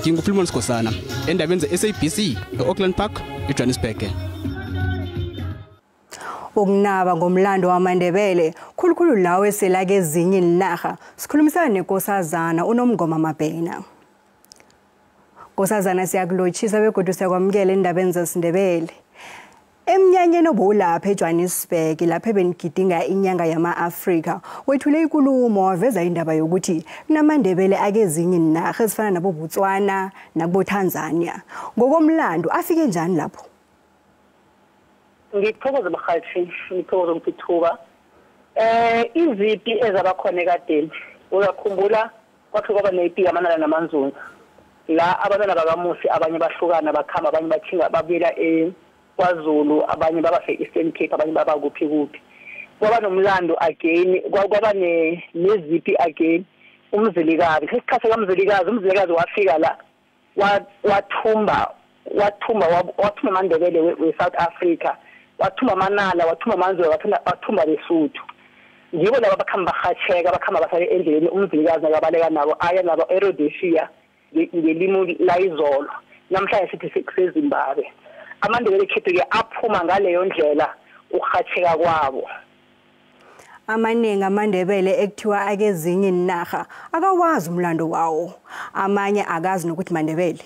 G: Ngingufilmon Skosana endabeni ze-SABC e-Auckland Park eJohannesburg.
B: Ukunaba ngomlando wamaNdebele khulukhulu lawo eselake ezinye ilinarha sikhulumisana nenkosazana uNomngoma Mabhena. Nkosazana siyakulotshisa begodu siyakwamukela endabeni zesiNdebele. Emnyanyeni obulapha eJohannesburg lapha benigidinga inyanga yama-Afrika wethule ikulumo waveza indaba yokuthi kunamaNdebele akezinye ilinarha ezifana nabo Botswana nabo Tanzania. Ngokomlando afike njani lapho?
A: Ngithokoza bahathi ngithokoza ukuthuka izipi ezabakhona ekadeni uyakhumbula kwathi kwaba nepi yamanala namanzunza la abantwana bakamusi abanye bahlukana bakhamba abanye bathinga babuyela kwaZulu abanye baba se-Eastern Cape abanye baba kuphi kuphi kwaba nomlando again kwaba nezipi again umzilikazi isikhathi kamzilikazi umzilikazi wafika la wathumba amaNdebele we-South Africa wathuma amanala wathuma amanzwe wathumba lesuthu ngibo laba bakhamba bahatsheka bakhamba basale endleleni umzilikazi akabaleka nabo aya nabo eRhodesia ngelimo layizolo namhlanje sithi seZimbabwe amaNdebele khethu-ke aphuma ngaleyo ndlela ukuhatsheka kwabo.
B: Amaningi amaNdebele ekuthiwa akezinye ilinarha akawazi umlando wawo amanye akazi nokuthi maNdebele.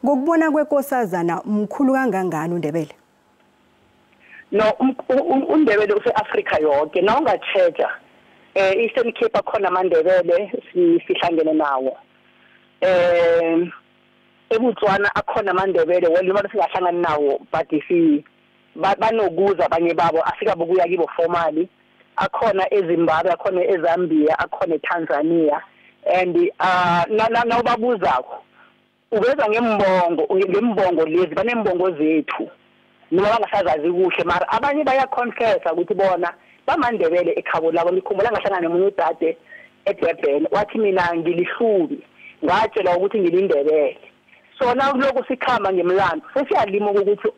B: Ngokubona kwenkosazana mkhulu kangangani uNdebele?
A: No uNdebele use-Afrika yonke na ungatsheja Eastern Cape akhona amaNdebele sihlangene nawo eBotswana akhona amaNdebele noma singahlangani nawo but banokuza abanye babo asikabukuya kibo formally akhona eZimbabwe akhona eZambia akhona eTanzania and na ubabuzako ubeza ngembongo lezi banembongo zethu noma bangasazazi kuhle mara abanye bayaconfessa ukuthi bona bamaNdebele ekhabo labo ngikhumbula ngahlangana nomunye udade eDurban wathi mina ngilihlubi ngatshela ukuthi ngilindebele so na lokho sikhamba ngemlando sesiyalima ukuthi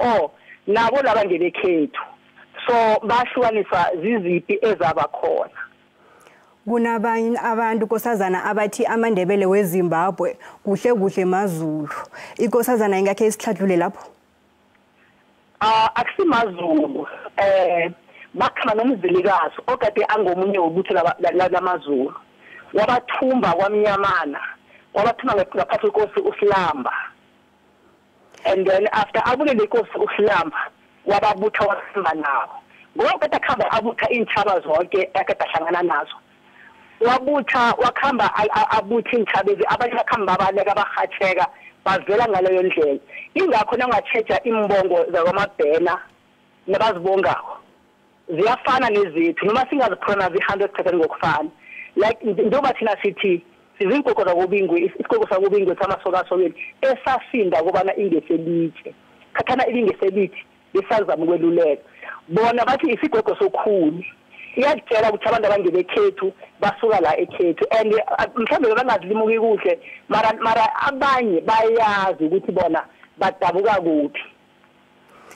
A: nabo laba ngebekhethu so bahlukaniswa zizipi ezaba khona.
B: Kunabanye abantu nkosazana abathi amaNdebele weZimbabwe kuhle maZulu inkosazana ingakhe isihlahlule lapho?
A: Akusimazulu bakhama nomzilikazi okade angomunye wobuthi lamaZulu wabathumba kwamnyamana wabathuma ngaphathi kwenkosi uSilamba and then after abule lenkosi uSilamba wababutha wasihamba nabo ngoba khamba abutha intshaba zonke akade ahlangana nazo wabutha wakhamba abutha intshaba abanye bakhamba babaleka bahatsheka bavela ngaleyo ndlela ingakho nangatsheja imbongo zakwamabhena nabazibongako ziyafana nezethu noma singazipronounce 100% ngokufana like njengoba thina sithi sizinkoko zakobingwe isikoko sakobingwe samasoka-sokeni esasinda kubana ingeselitshe khathana ilingeselithi besazama ukweluleka bona bathi isigwegwe sokhulu iyakutshela ukuthi abantu abangebekhethu basuka la ekhethu and mhlawumbe bangazilimuki kuhle mara abanye bayazi ukuthi bona badabuka kuphi.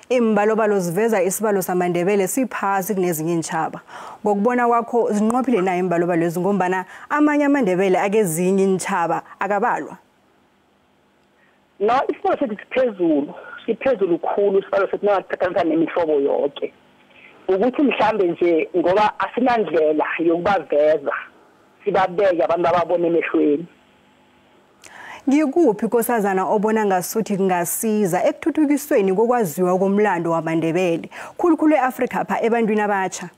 B: Imbalobalo ziveza isibalo samaNdebele siphasi kunezinye intshaba. Ngokubona kwakho zinqophile na imbalobalo lezi ngombana amanye amaNdebele akezinye intshaba akabalwa?
A: No, isibalo sethu siphezulu khulu isibalo sethu nakuthathanisa nemihlobo yonke. Ukuthi mhlambe nje ngoba asinandlela yokubaveza sibabeke abantu ababona emehlweni.
B: Ngikuphi nkosazana obona ngasuthi kungasiza ekuthuthukisweni kokwaziwa komlando wamaNdebele khulukhulu eAfrika pha ebantwini abatsha?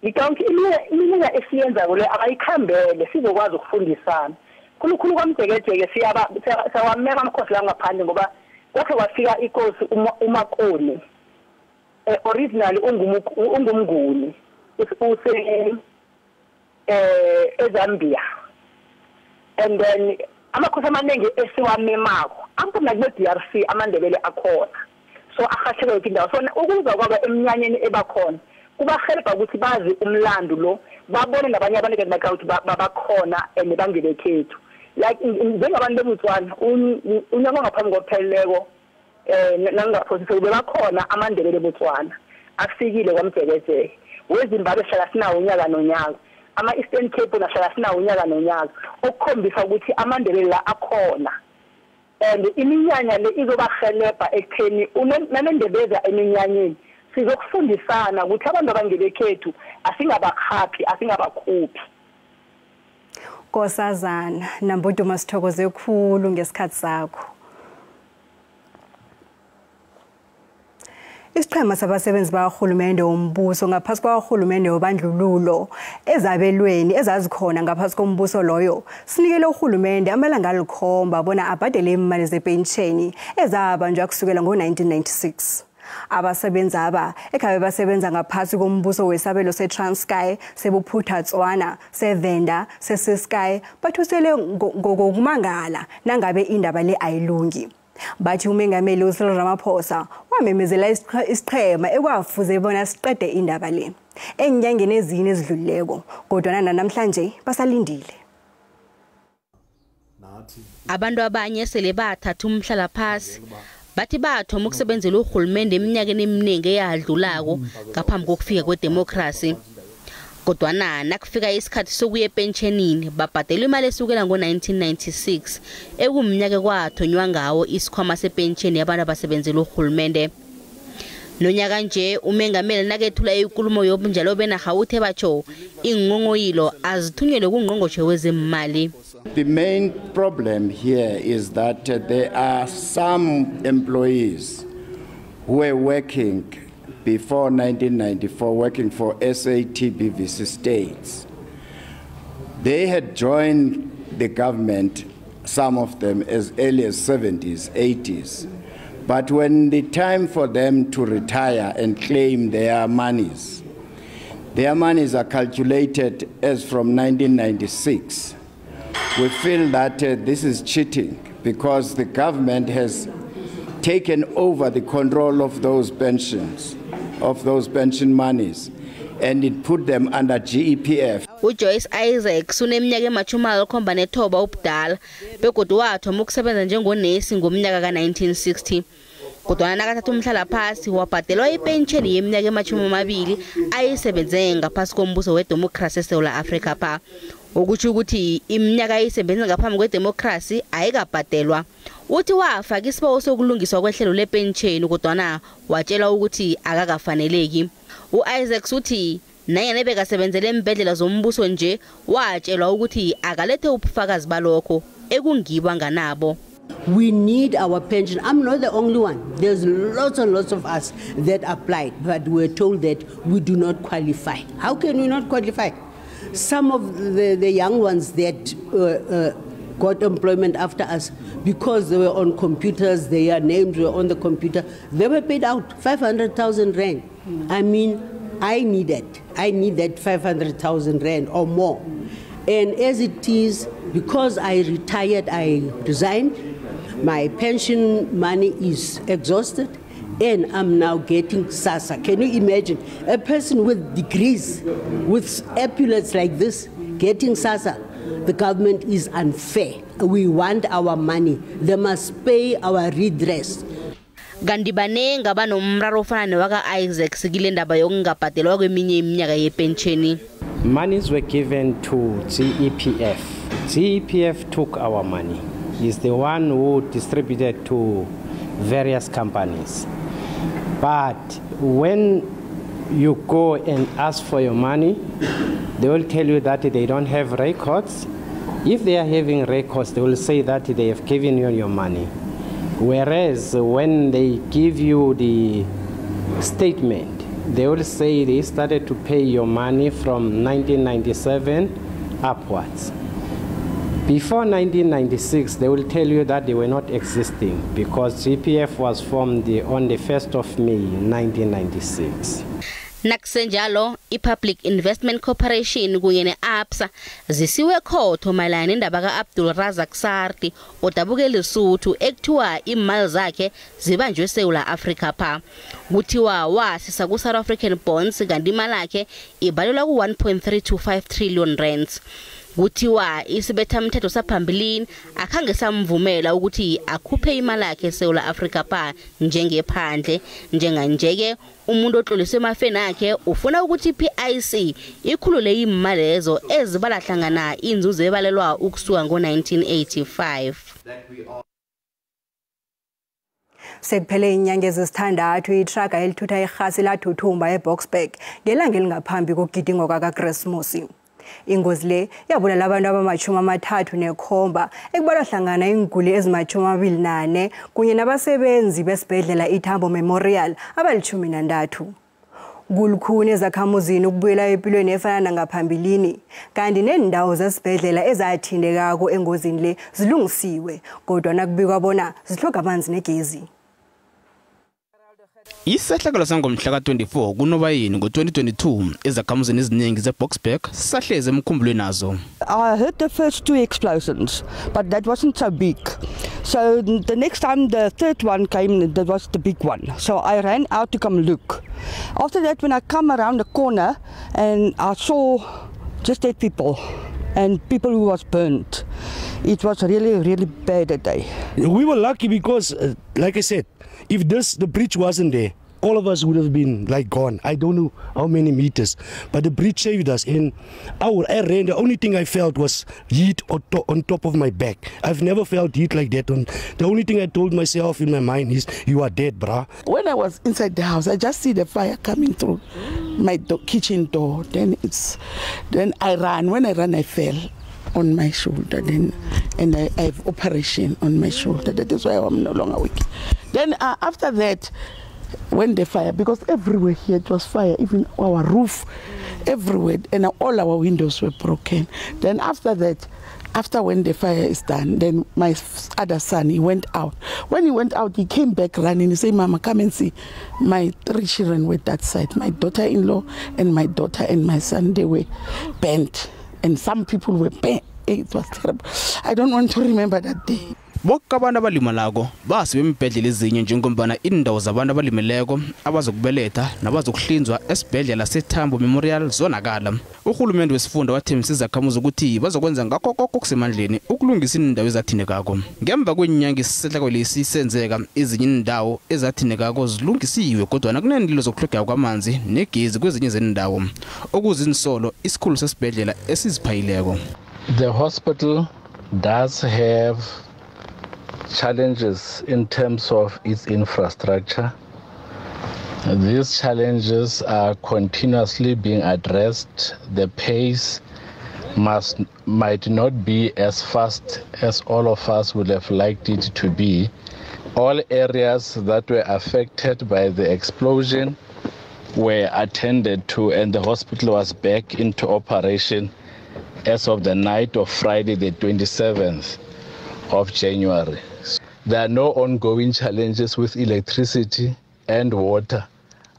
A: Ngicabanga iminyaka esiyenza kule abayikhambele sizokwazi ukufundisana khulukhulu kwamjekejeke siyawameka amakhosi la ngaphandle ngoba kwakhe kwafika inkosi uMakoni originally ungumnguni use eZambia and then amakhosi amaningi esiwamemako ampuna kwe DRC amaNdebele akhona so ahatheke indawo so ukuza kwaba eminyanyeni ebakhona kubahelpa ukuthi bazi umlando lo babone nabanye abantu ke ukuthi babakhona and bangelekhethu like njengabantu beBotswana unyaka ngaphambi kopheleleko nangaphosisa bebakhona amandebele eBotswana afikile kwamjekeze weZimbabwe hlala sinawo unyaka nonyaka ama Eastern Cape nahlala sinawo unyaka nonyaka okukhombisa ukuthi amandebele la akhona and iminyanya le izobahelpa ekutheni nanendebeza eminyanyeni sizokufundisana ukuthi abantu abangelekhethu asingabakhapi asingabakhuphi.
B: Nkosazana Nambudu masithokoze kukhulu ngesikhathi sakho. Isiqhema sabasebenzi bakahulumende wombuso ngaphasi kwahulumende wobandlululo ezabelweni ezazikhona ngaphasi kombuso loyo sinikele uhulumende amalanga alikhomba bona abhadele imali zepensheni ezabanjwa kusukela ngo-1996. Abasebenzi aba ekhabe basebenza ngaphasi kombuso wesabelo seTranskei sebuphuthatswana sevenda seSiskai bathusele ngokumangala nangabe indaba le ayilungi. Bathi umengameli uCyril Ramaphosa wamemezela isiqhema ekwafuze bona siqede indaba le enyangeni ezine ezidluleko kodwa namhlanje basalindile.
H: Abantu abanye sele bathatha umhlala phasi bathi bathoma ukusebenzela uhulumende eminyakeni eminingi eyadlulako ngaphambi kokufika kwedemocracy. Kodwa nakufika isikhathi sokuya epensionini babhadelwa imali esukela ngo-1996 ekumnyaka kwathonywa ngawo isikhwama sepensheni yabantu abasebenzela uhulumende. Nonyaka nje umengameli nakethula inkulumo yobunjalo benarha uthe batsho inqonqoyilo azithunyelwe kungqongqoshe wezemali.
C: The main problem here is that there are some employees who were working before 1994, working for SABC states. They had joined the government, some of them as early as 70s, 80s. But when the time for them to retire and claim their monies are calculated as from 1996. We feel that this is cheating because the government has taken over the control of those pensions, of those pension monies, and it put them under GEPF.
H: UJoyce Isaacs uneminyaka ema-79 ubudala begodwa wathoma ukusebenza njengonesi ngomnyaka ka-1960. Kodwa nakathatha umhlala phasi wabhadelwa ipensheni yeminyaka ema-20 ayisebenze ngaphasi kombuso wedemocracy eSouth Africa pha. Okuthi ukuthi iminyaka ayisebenza ngaphambi kwedemocracy ayikabhadelwa. Uthi wafaka isibawo sokulungiswa kwehlelo lepensheni kodwa watshelwa ukuthi akakafaneleki. UIsaacs uthi nanyana bekasebenzele embedlela zombuso nje watshelwa ukuthi akalethe ubufakazi balokho ekungiba nganabo.
X: We need our pension. I'm not the only one. There's lots and lots of us that applied, but we're told that we do not qualify. How can we not qualify? Some of the young ones that got employment after us, because they were on computers, their names were on the computer, they were paid out 500,000 rand. I mean, I need that 500,000 rand or more. And as it is, because I retired, I resigned, my pension money is exhausted, and I'm now getting SASA. Can you imagine a person with degrees, with epaulets like this, getting SASA? The government is unfair. We want our money. They must pay our redress.
H: Gandibane ngaba nomraro ofana newaka Isaac sikile ndaba yokungabhadelwa kweminye iminyaka yepensheni.
F: Monies were given to GEPF. GEPF took our money. He's the one who distributed to various companies. But when you go and ask for your money, they will tell you that they don't have records. If they are having records, they will say that they have given you your money. Whereas when they give you the statement, they will say they started to pay your money from 1997 upwards. Before 1996, they will tell you that they were not existing because GPF was formed on the 1st of May 1996.
H: Nakusenjalo iPublic Investment Corporation kunye neABSA zisiwe khotho mayelana nendaba kaAbdul Razak Sarti odabuke Lesotho ekuthiwa imali zakhe zibanjwe eSouth Africa pha. Kuthiwa wasisa ku South African bonds kanti imali yakhe ibalelwa ku 1.325 trillion rands. Kuthiwa isibethamthetho saphambilini akhange samvumela ukuthi akhuphe imali yakhe eSouth Africa pha njengephandle njenganjeke umuntu otlolise emafeni akhe ufuna ukuthi PIC ikhulule imali lezo ezibala hlangana inzuzo ebalelwa ukusuka ngo1985.
B: Sekuphele inyanga ezisithandathu itraga elithutha irhasi lathuthumba eBoksburg ngelanga elingaphambi kokugidingo kaChristmas. Ingozi le yabulala abantu abama-37 ekubalwa hlangana inguli ezima-24 kunye nabasebenzi besibhedlela iTambo Memorial abali-13. Kulukhuni ezakhamuzini ukubuyela empilweni efana nangaphambilini kanti nendawo zesibhedlela ezathindekako engozini le zilungisiwe kodwa nakubikwa bona zihloga amanzi negezi.
G: Isehlakalo sangomhla ka-24 kuNobayeni ngo-2022 ezakhamuzini eziningi zeBoksburg sahleze emkhumbulweni nazo.
I: I heard the first 2 explosions, but that wasn't so big. So the next time the third one came, that was the big one. So I ran out to come look. After that, when I come around the corner and I saw just dead people and people who was burnt, it was really, really bad that day.
J: We were lucky because, like I said, if the bridge wasn't there, all of us would have been like gone. I don't know how many meters, but the bridge saved us. And I ran. The only thing I felt was heat on top of my back. I've never felt heat like that. The only thing I told myself in my mind is, "You are dead, brah."
K: When I was inside the house, I just see the fire coming through my kitchen door. Then I ran. When I ran, I fell on my shoulder. And I have operation on my shoulder. That is why I'm no longer weak. Then after that, when the fire, because everywhere here it was fire, even our roof, everywhere, and all our windows were broken. Then after that, when the fire is done, then my other son, he went out. When he went out, he came back running. He said, "Mama, come and see." My 3 children were that side. My daughter-in-law and my daughter and my son, they were burnt. And some people were burnt. It was terrible. I don't want to remember that day.
G: Bonke abantu abalimalako basibe embhedlela ezinye njengombana indawo zabantu abalimeleko abazokubeletha nabazokuhlinzwa esibhedlela seTambo Memorial zonakala. Uhulumende wesifunda wathembisa izakhamuzi ukuthi bazokwenza ngakho konke okusemandleni ukulungisa indawo ezathindekako. Ngemva kwenyanga isisehlakalo lesi senzeka ezinye indawo ezathindekako zilungisiwe kodwa nakunendilo zokuhlogeka kwamanzi negezi kwezinye zendawo. Okuzinsolo isikhulu sesibhedlela esiziphayileko.
L: The hospital does have challenges in terms of its infrastructure. These challenges are continuously being addressed. The pace might not be as fast as all of us would have liked it to be. All areas that were affected by the explosion were attended to and the hospital was back into operation as of the night of Friday the 27th of January. There are no ongoing challenges with electricity and water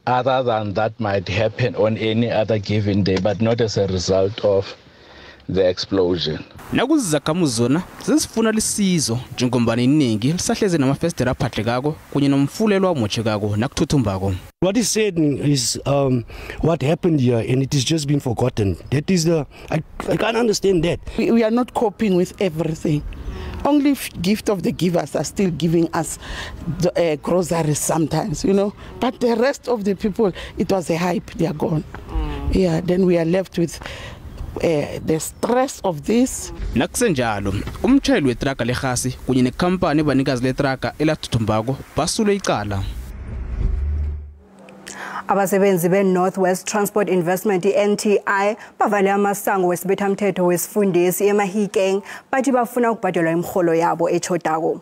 L: other than that might happen on any other given day, but not as a result of the explosion.
G: Nakuzizakhamuzi zona zisifuna lisizo njengombana iningi lisahleze namafestera aphatlekako kunye nomfulelo wamochekako nakuthuthumbako.
J: What is said is what happened here, and it has just been forgotten. That is I can't understand that.
K: We are not coping with everything. Only gift of the givers are still giving us the groceries sometimes, you know. But the rest of the people, it was a hype. They are gone. Yeah. Then we are left with the stress of this.
G: Nakusenjalo umtshayeli wetraka lehasi kunye nekhampani ebanikazi letraka elathuthumbako basule icala.
B: Abasebenzi be-Northwest Transport Investment NTI bavale amasango wesibethamthetho wesifundisi eMahikeng bathi bafuna ukubhadelwa imiholo yabo echodako.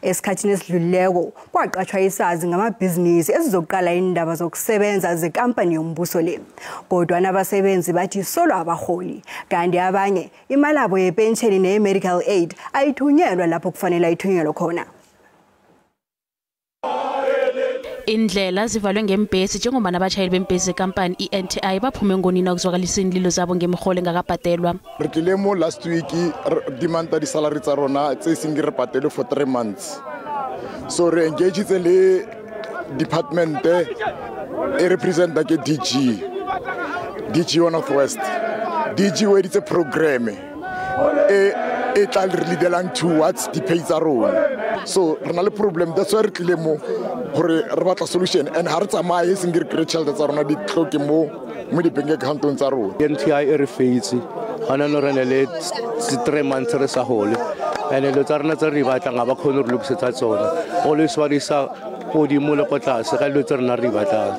B: Esikhathini esidlulileko kwaqatshwa isazi ngamabhizinisi ezizoqala indaba zokusebenza zekampani yombuso le. Kodwa nabasebenzi bathi solo abaholi kanti abanye imali yabo yepensheni ne-medical aid ayithunyelwa lapho kufanele ayithunyelwe khona.
S: Indlela zivalwe ngembhesi njengoba nabashayeli bembhesi ekampani iNTI baphume ngonina ukuzwakalisa inlilo zabo ngemiholo engakabhadelwa.
M: Re tlile mo last week demand di salary tsa rona tse seng re patele for 3 months. So re engage le department e representa ke DG Northwest. DG we it's a program e tla re leadelang towards the pay tsa rona. So re na le problem, that's why re tlile mo gore re batla solution and ha re tsamaye seng re create child tsa rona di tlhoke mo di bank account tsa rona.
N: NTI e re feitse hana no rena le 3 months re sa hole ene lo tsa rena tsa re batla nga ba khone re lokisetsa tsona always ba risa godimo le ko tlase ga lo tsa rena re batla.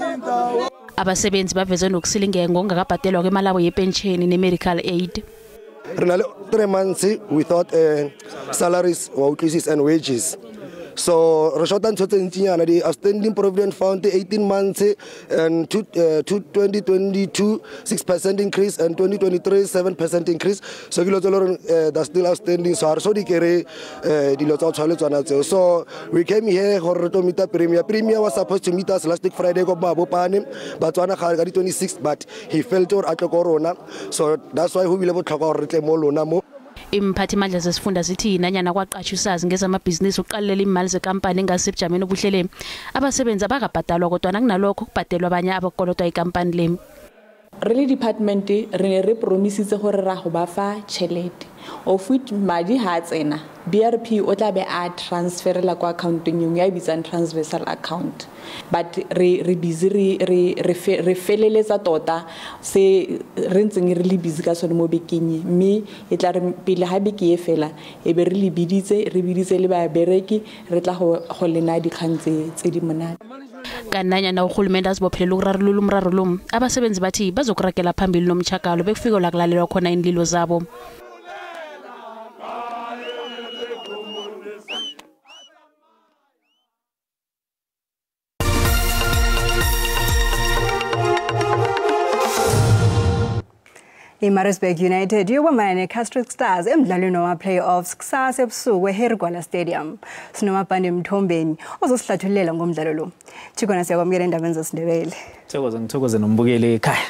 S: Abasebenzi baveze nokusilingeka ngokungakabhadelwa kwemali yabo yepension ne-medical aid.
O: Rena 3 months without salaries or and wages. So Rashota Tsotentina, the outstanding provident fund 18 months and 2022 6% increase and 2023 7% increase. So that's still outstanding. So so we came here to meet a premier. Premier was supposed to meet us last week Friday but on the 26th, but he fell to at corona. So that's why we will have to
S: Imphathi mandla zesifunda zithi nanyana kwaqasha usazi ngezamabhizinisi uqalelela imali zekampani engasebujameni obuhleleni abasebenzi abakabhadalwa kodwa nakunalokho kubhadelwa abanye abakolotwa ikampani le.
P: Really department re promisitse gore ra go ba fa chelete of which madi ha tsena BRP o tla be a transferela kwa accounteng yong ya bitsang transversal account but re busy re feleletsa tota se re ntseng re le busy ka sone mo bekenye mme e tla re pele ha beke e fela e be re biditse le ba bereki re tla go lena dikgantse tse di monate.
S: Kananya uhulumende azibophelele ukurarulula umraro lo abasebenzi bathi bazokurakela phambili nomchakalo bekufika la kulalelwa khona indlilo zabo.
B: iMaritzburg United yobambana neCastro Stars emdlalweni wama-playoffs kusasa ebusuku eHerigwala Stadium. Sinomabhande Mthombeni ozosihlathulela ngomdlalo lo. Chikona siyakwamukela endabeni zesiNdebele.
Q: Ngithokoze nombukeli ekhaya.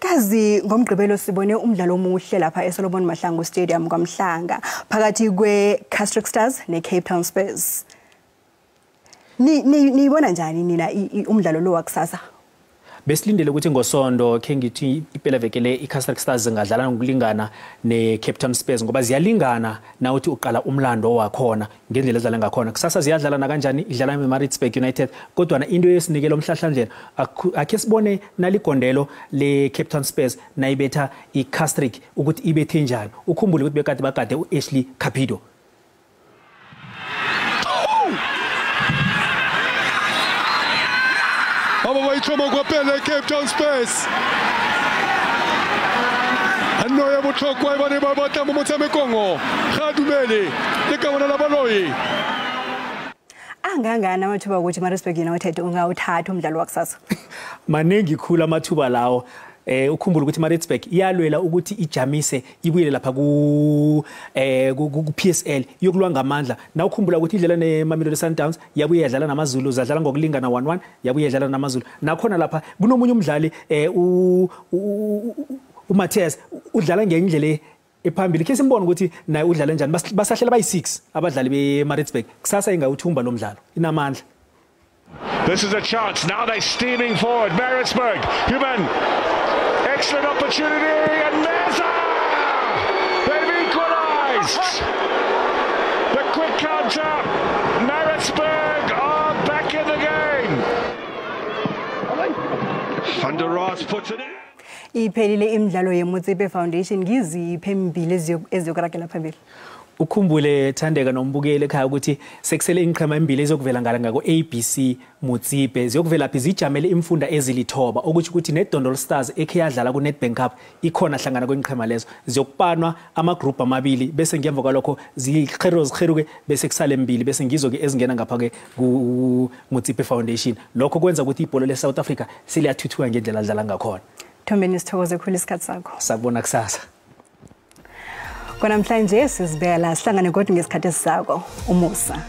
B: Kazi ngomgqibelo sibone umdlalo omuhle lapha eSolomon Mahlangu Stadium kwaMhlanga phakathi kweCastro Stars neCape Town Spurs. Niyibona njani nina umdlalo lo wakusasa?
Q: Besilindele ukuthi ngosonto ke ngithi iphela vekele iCastro Stars ngadlala ngokulingana neCape Town Spurs ngoba ziyalingana na uthi uqala umlando wakhona ngendlela ezidlala ngakhona. Kusasa ziyadlala na kanjani idlala eMaritzburg United kodwa na into yesinikela omhlahlandlela akhe sibone naligondelo leCape Town Spurs nayibetha iCastro ukuthi ibethe njani. Ukhumbule ukuthi bekade bagade uAshley Capido.
Z: Choma kwapele Cape Town Spurs anoya botlhokwa ba ne ba batla mo motshamekongo ga dumele le ka bona la baloyi
B: angangana amathuba ukuthi iMaritzburg United ungawuthatha umdlalo wakusasa.
Q: Maningi khulu amathuba lawo. Ukhumbula ukuthi iMaritzburg iyalwela ukuthi ijamise ibuyele lapha ku PSL yokulwa ngamandla. Na ukhumbula ukuthi idlela neMamelodi Sundowns yabuye yadlala namaZulu zadlala ngokulingana 1-1 yabuye yadlala namaZulu. Nakhona lapha kunomunye umdlali uMatthias udlala ngendlela ephambili ke simbona ukuthi naye udlala njani basahlela bayi6 abadlali beMaritzburg kusasa ingawuthumba lo mdlalo inamandla.
Z: This is a chance now, they're steaming forward Maritzburg human excellent opportunity and Meza! They've equalised! The quick counter, Maritzburg are back in the game! Van der Ross puts it in.
B: Iphelile imidlalo yeMotsipe Foundation ngiziphe embili eziyokurakela phambili.
Q: Ukhumbule Thandeka nombukeli ekhaya ukuthi sekusele inqhema embili ezokuvela ngako ABC Motsipe ziyokuvela phi zijamele imfunda ezilithoba ukuthi ukuthi neDondol Stars ekhe yadlala ku Nedbank Cup ikhona hlangana kwenqhema lezo ziyokupanwa ama group amabili bese ngemva kwalokho zikheruke bese kusale embili bese ngizo ke ezingena ngapha ke ku Motsipe Foundation lokho kwenza ukuthi ibhola le South Africa seliyathuthuka ngendlela adlala ngakhona.
B: Thombeni sithokoze khulu isikhathi sakho.
Q: Sakubona kusasa.
B: Kwanamhlanje sizibeka la sihlangane kodwa ngesikhathi esisako umusa.